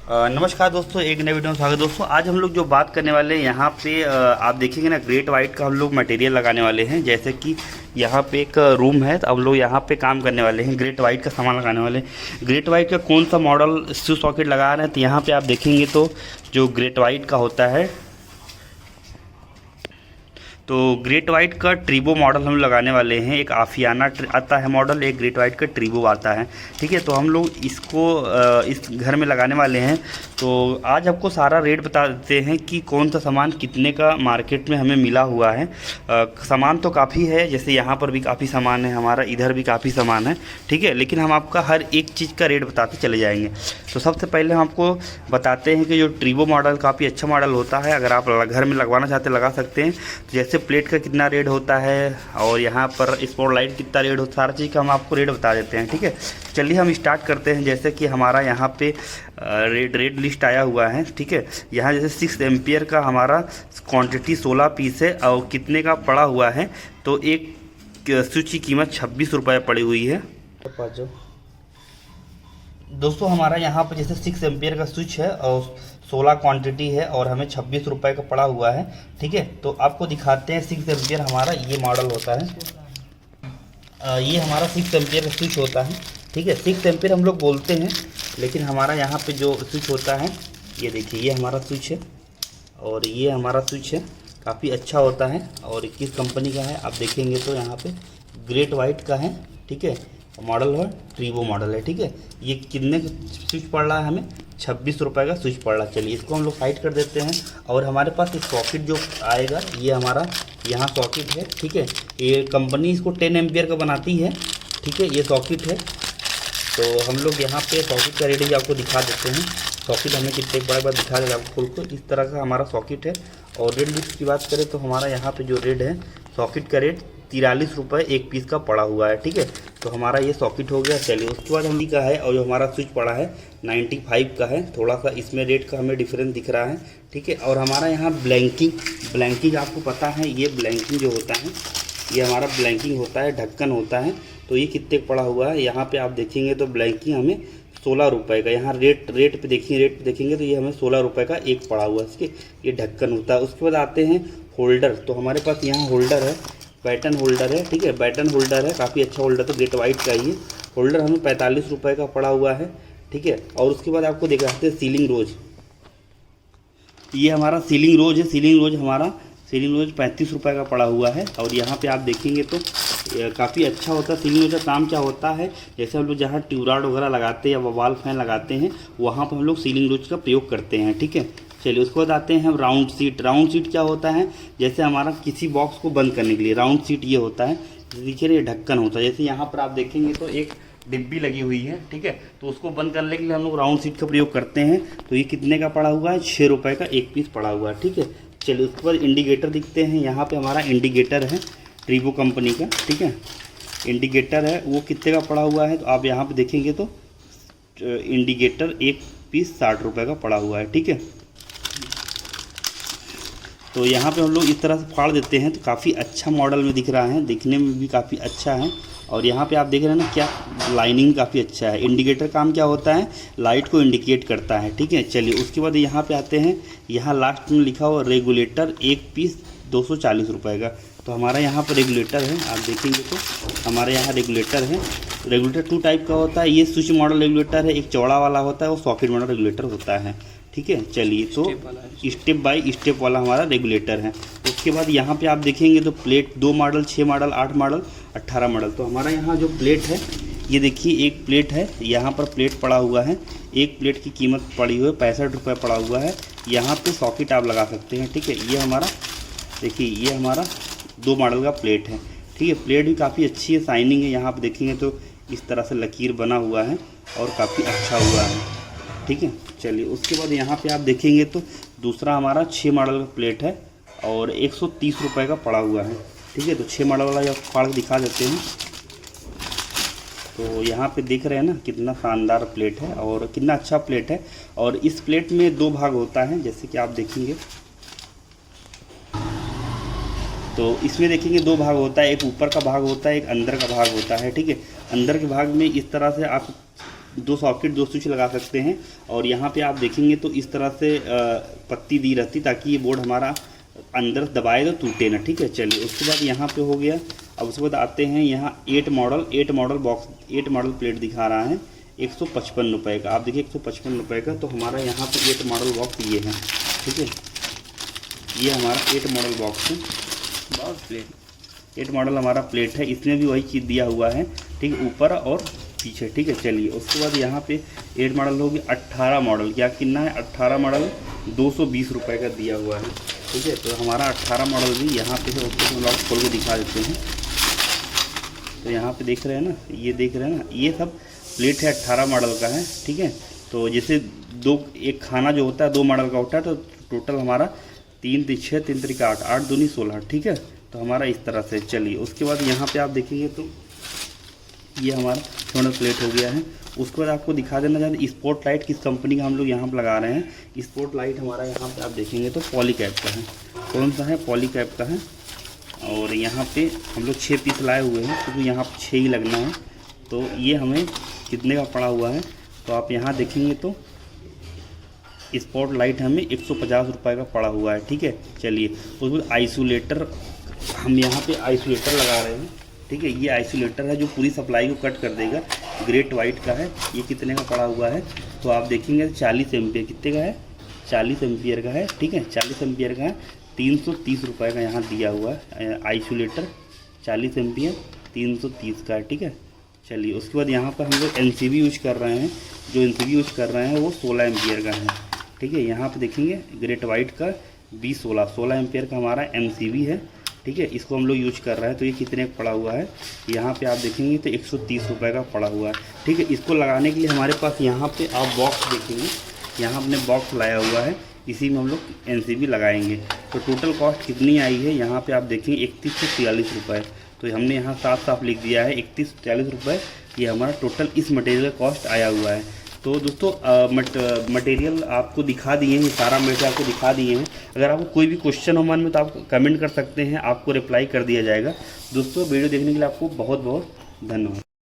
नमस्कार दोस्तों, एक नए वीडियो में स्वागत है। दोस्तों आज हम लोग जो बात करने वाले हैं यहाँ पे आप देखेंगे ना, ग्रेट वाइट का हम लोग मटेरियल लगाने वाले हैं। जैसे कि यहाँ पे एक रूम है तो हम लोग यहाँ पे काम करने वाले हैं, ग्रेट वाइट का सामान लगाने वाले हैं। ग्रेट वाइट का कौन सा मॉडल स्विच सॉकेट लगा रहे हैं तो यहाँ पे आप देखेंगे तो जो ग्रेट वाइट का होता है तो ग्रेट वाइट का ट्रीबो मॉडल हम लगाने वाले हैं। एक आफियाना आता है मॉडल, एक ग्रेट वाइट का ट्रीबो आता है। ठीक है, तो हम लोग इसको इस घर में लगाने वाले हैं। तो आज आपको सारा रेट बता देते हैं कि कौन सा सामान कितने का मार्केट में हमें मिला हुआ है। सामान तो काफ़ी है, जैसे यहाँ पर भी काफ़ी सामान है हमारा, इधर भी काफ़ी सामान है। ठीक है, लेकिन हम आपका हर एक चीज़ का रेट बताते चले जाएंगे। तो सबसे पहले हम आपको बताते हैं कि जो ट्रीबो मॉडल काफ़ी अच्छा मॉडल होता है। अगर आप घर में लगवाना चाहते हैं लगा सकते हैं। तो जैसे प्लेट का कितना रेट होता है और यहाँ पर स्पॉट लाइट कितना रेट होता है, सारा चीज़ का हम आपको रेट बता देते हैं। ठीक है, चलिए हम स्टार्ट करते हैं। जैसे कि हमारा यहाँ पे रेट लिस्ट आया हुआ है। ठीक है, यहाँ जैसे 6 एम्पियर का हमारा क्वांटिटी 16 पीस है और कितने का पड़ा हुआ है तो एक स्विच की कीमत 26 रुपये पड़ी हुई है। दोस्तों हमारा यहाँ पर जैसे 6 एम्पियर का स्विच है और 16 क्वांटिटी है और हमें 26 रुपये का पड़ा हुआ है। ठीक है, तो आपको दिखाते हैं 6 एम्पियर हमारा ये मॉडल होता है। ये हमारा 6 एम्पियर का स्विच होता है। ठीक है, 6 एम्पियर हम लोग बोलते हैं, लेकिन हमारा यहाँ पे जो स्विच होता है ये देखिए, ये हमारा स्विच है और ये हमारा स्विच है, काफ़ी अच्छा होता है। और किस कंपनी का है आप देखेंगे तो यहाँ पे ग्रेट वाइट का है। ठीक है, मॉडल है ट्रीबो मॉडल है। ठीक है, ये कितने का स्विच पड़ रहा है हमें 26 रुपये का स्विच पड़ रहा है। चलिए इसको हम लोग साइड कर देते हैं। और हमारे पास एक सॉकेट जो आएगा ये हमारा यहाँ सॉकेट है। ठीक है, ये कंपनी इसको 10 एम्पियर का बनाती है। ठीक है, ये सॉकेट है। तो हम लोग यहाँ पे सॉकेट का रेट ही आपको दिखा देते हैं। सॉकेट हमें कितने बार दिखा देगा आपको खुल को, इस तरह का हमारा सॉकेट है। और रेट लिस्ट की बात करें तो हमारा यहाँ पे जो रेट है सॉकेट का रेट 43 रुपये एक पीस का पड़ा हुआ है। ठीक है, तो हमारा ये सॉकेट हो गया। चलिए उसके बाद हम का है और जो हमारा स्विच पड़ा है 95 का है। थोड़ा सा इसमें रेट का हमें डिफरेंस दिख रहा है। ठीक है, और हमारा यहाँ ब्लैंकिंग आपको पता है, ये ब्लैंकिंग जो होता है ये हमारा ब्लैंकिंग होता है, ढक्कन होता है। तो ये कितने पड़ा हुआ है यहाँ पे आप देखेंगे तो ब्लैंकिंग हमें 16 रुपये का, यहाँ रेट पे देखेंगे तो ये हमें 16 रुपये का एक पड़ा हुआ है। इसके ये ढक्कन होता है। उसके बाद आते हैं होल्डर। तो हमारे पास यहाँ होल्डर है, बैटन होल्डर है। ठीक है, बैटन होल्डर है, काफ़ी अच्छा होल्डर, तो ग्रेट वाइट का ही होल्डर हमें 45 रुपये का पड़ा हुआ है। ठीक है, और उसके बाद आपको दिखाते हैं सीलिंग रोज। ये हमारा सीलिंग रोज है, सीलिंग रोज 35 रुपये का पड़ा हुआ है। और यहाँ पे आप देखेंगे तो काफ़ी अच्छा होता है। सीलिंग रोज का काम क्या होता है, जैसे हम लोग जहाँ ट्यूबलाइट वगैरह लगाते हैं या वॉल फैन लगाते हैं वहाँ पर हम लोग सीलिंग रोज का प्रयोग करते हैं। ठीक है, चलिए उसके बाद आते हैं हम राउंड सीट। राउंड सीट क्या होता है, जैसे हमारा किसी बॉक्स को बंद करने के लिए राउंड सीट ये होता है। देखिए ये ढक्कन होता है, जैसे यहाँ पर आप देखेंगे तो एक डिब्बी लगी हुई है। ठीक है, तो उसको बंद करने के लिए हम लोग राउंड सीट का प्रयोग करते हैं। तो ये कितने का पड़ा हुआ है 6 रुपये का एक पीस पड़ा हुआ है। ठीक है, चलिए उसके बाद इंडिकेटर दिखते हैं। यहाँ पे हमारा इंडिकेटर है ट्रीबो कंपनी का। ठीक है, इंडिकेटर है, वो कितने का पड़ा हुआ है तो आप यहाँ पे देखेंगे तो इंडिकेटर एक पीस 60 रुपये का पड़ा हुआ है। ठीक है, तो यहाँ पे हम लोग इस तरह से फाड़ देते हैं तो काफ़ी अच्छा मॉडल में दिख रहा है, दिखने में भी काफ़ी अच्छा है। और यहाँ पे आप देख रहे हैं ना, क्या लाइनिंग काफ़ी अच्छा है। इंडिकेटर काम क्या होता है, लाइट को इंडिकेट करता है। ठीक है, चलिए उसके बाद यहाँ पे आते हैं, यहाँ लास्ट में लिखा हुआ रेगुलेटर एक पीस 240 रुपये का। तो हमारा यहाँ पर रेगुलेटर है, आप देखेंगे तो हमारे यहाँ रेगुलेटर है। रेगुलेटर 2 टाइप का होता है, ये स्विच मॉडल रेगुलेटर है, एक चौड़ा वाला होता है, वो सॉकेट मॉडल रेगुलेटर होता है। ठीक है, चलिए तो स्टेप बाय स्टेप वाला हमारा रेगुलेटर है। उसके बाद यहाँ पे आप देखेंगे तो plate 2 model, 6 model, 8 model, 18 model. तो हमारा यहाँ जो प्लेट है ये देखिए, एक प्लेट है, यहाँ पर प्लेट पड़ा हुआ है। एक प्लेट की कीमत पड़ी हुई है 65 रुपये पड़ा हुआ है। यहाँ पे सॉकेट आप लगा सकते हैं। ठीक है, ये हमारा देखिए, ये हमारा 2 मॉडल का प्लेट है। ठीक है, प्लेट भी काफ़ी अच्छी है, शाइनिंग है। यहाँ पर देखेंगे तो इस तरह से लकीर बना हुआ है और काफ़ी अच्छा हुआ है। ठीक है, चलिए उसके बाद यहाँ पे आप देखेंगे तो दूसरा हमारा 6 मॉडल का प्लेट है और 130 रुपये का पड़ा हुआ है। ठीक है, तो 6 मॉडल वाला फाड़ दिखा देते हैं। तो यहाँ पे देख रहे हैं ना कितना शानदार प्लेट है और कितना अच्छा प्लेट है। और इस प्लेट में 2 भाग होता है, जैसे कि आप देखेंगे तो इसमें देखेंगे 2 भाग होता है, एक ऊपर का भाग होता है, एक अंदर का भाग होता है। ठीक है, अंदर के भाग में इस तरह से आप 2 सॉकेट 2 स्विच लगा सकते हैं। और यहाँ पे आप देखेंगे तो इस तरह से पत्ती दी रहती ताकि ये बोर्ड हमारा अंदर दबाए तो टूटे ना, ठीक है। चलिए उसके बाद यहाँ पे हो गया। अब उसके बाद आते हैं यहाँ 8 मॉडल बॉक्स, 8 मॉडल प्लेट दिखा रहा है 155 रुपये का। आप देखिए 155 रुपये का। तो हमारा यहाँ पे 8 मॉडल बॉक्स ये है, ठीक है। ये हमारा 8 मॉडल बॉक्स है, बॉक्स प्लेट 8 मॉडल हमारा प्लेट है। इसमें भी वही चीज़ दिया हुआ है, ठीक है, ऊपर और पीछे, ठीक है। चलिए उसके बाद यहाँ पे 8 मॉडल होगी। 18 मॉडल क्या कितना है, 18 मॉडल 220 रुपये का दिया हुआ है, ठीक है। तो हमारा 18 मॉडल भी यहाँ पे है। उसको हम लॉक खोल के दिखा देते हैं। तो यहाँ पे देख रहे हैं ना, ये देख रहे हैं ना, ये सब प्लेट है 18 मॉडल का है, ठीक है। तो जैसे एक खाना जो होता है 2 मॉडल का होता है, तो टोटल हमारा 3 × 6 3 × 8 8 दूनी 16, ठीक है। तो हमारा इस तरह से। चलिए उसके बाद यहाँ पे आप देखेंगे तो ये हमारा मॉडल प्लेट हो गया है। उसके बाद आपको दिखा देना चाहते स्पॉट लाइट किस कंपनी का हम लोग यहाँ पर लगा रहे हैं। स्पॉट लाइट हमारा यहाँ पे आप देखेंगे तो पॉलीकैब का है। कौन सा है, पॉलीकैब का है। और यहाँ पे हम लोग 6 पीस लाए हुए हैं क्योंकि यहाँ पर 6 ही लगना है। तो ये हमें कितने का पड़ा हुआ है, तो आप यहाँ देखेंगे तो स्पॉट लाइट हमें 150 रुपये का पड़ा हुआ है, ठीक है। चलिए उसमें आइसोलेटर, हम यहाँ पे आइसोलेटर लगा रहे हैं, ठीक है। ये आइसोलेटर है जो पूरी सप्लाई को कट कर देगा, ग्रेट वाइट का है। ये कितने का पड़ा हुआ है, तो आप देखेंगे 40 एम्पियर कितने का है, 40 एम्पियर का है, ठीक है। 40 एम्पियर का है, 330 रुपये का यहाँ दिया हुआ है आइसोलेटर। 40 एम्पियर 330 का है, ठीक है। चलिए उसके बाद यहाँ पर हम लोग एनसीबी यूज कर रहे हैं। जो एनसीबी यूज कर रहे हैं वो 16 एम्पियर का है, ठीक है। यहाँ पे देखेंगे ग्रेट वाइट का 16 एम्पियर का हमारा एमसीबी है, ठीक है। इसको हम लोग यूज कर रहे हैं। तो ये कितने का पड़ा हुआ है, यहाँ पे आप देखेंगे तो 130 रुपये का पड़ा हुआ है, ठीक है। इसको लगाने के लिए हमारे पास यहाँ पे आप बॉक्स देखेंगे, यहाँ हमने बॉक्स लाया हुआ है, इसी में हम लोग एनसीबी लगाएंगे। तो टोटल कॉस्ट कितनी आई है, यहाँ पे आप देखेंगे 3143 रुपये। तो हमने यहाँ साफ लिख दिया है 3143 रुपये, ये हमारा टोटल इस मटेरियल का कॉस्ट आया हुआ है। तो दोस्तों मटेरियल आपको दिखा दिए हैं, सारा मटेरियल आपको दिखा दिए हैं। अगर आपको कोई भी क्वेश्चन हो मन में तो आप कमेंट कर सकते हैं, आपको रिप्लाई कर दिया जाएगा। दोस्तों वीडियो देखने के लिए आपको बहुत बहुत धन्यवाद।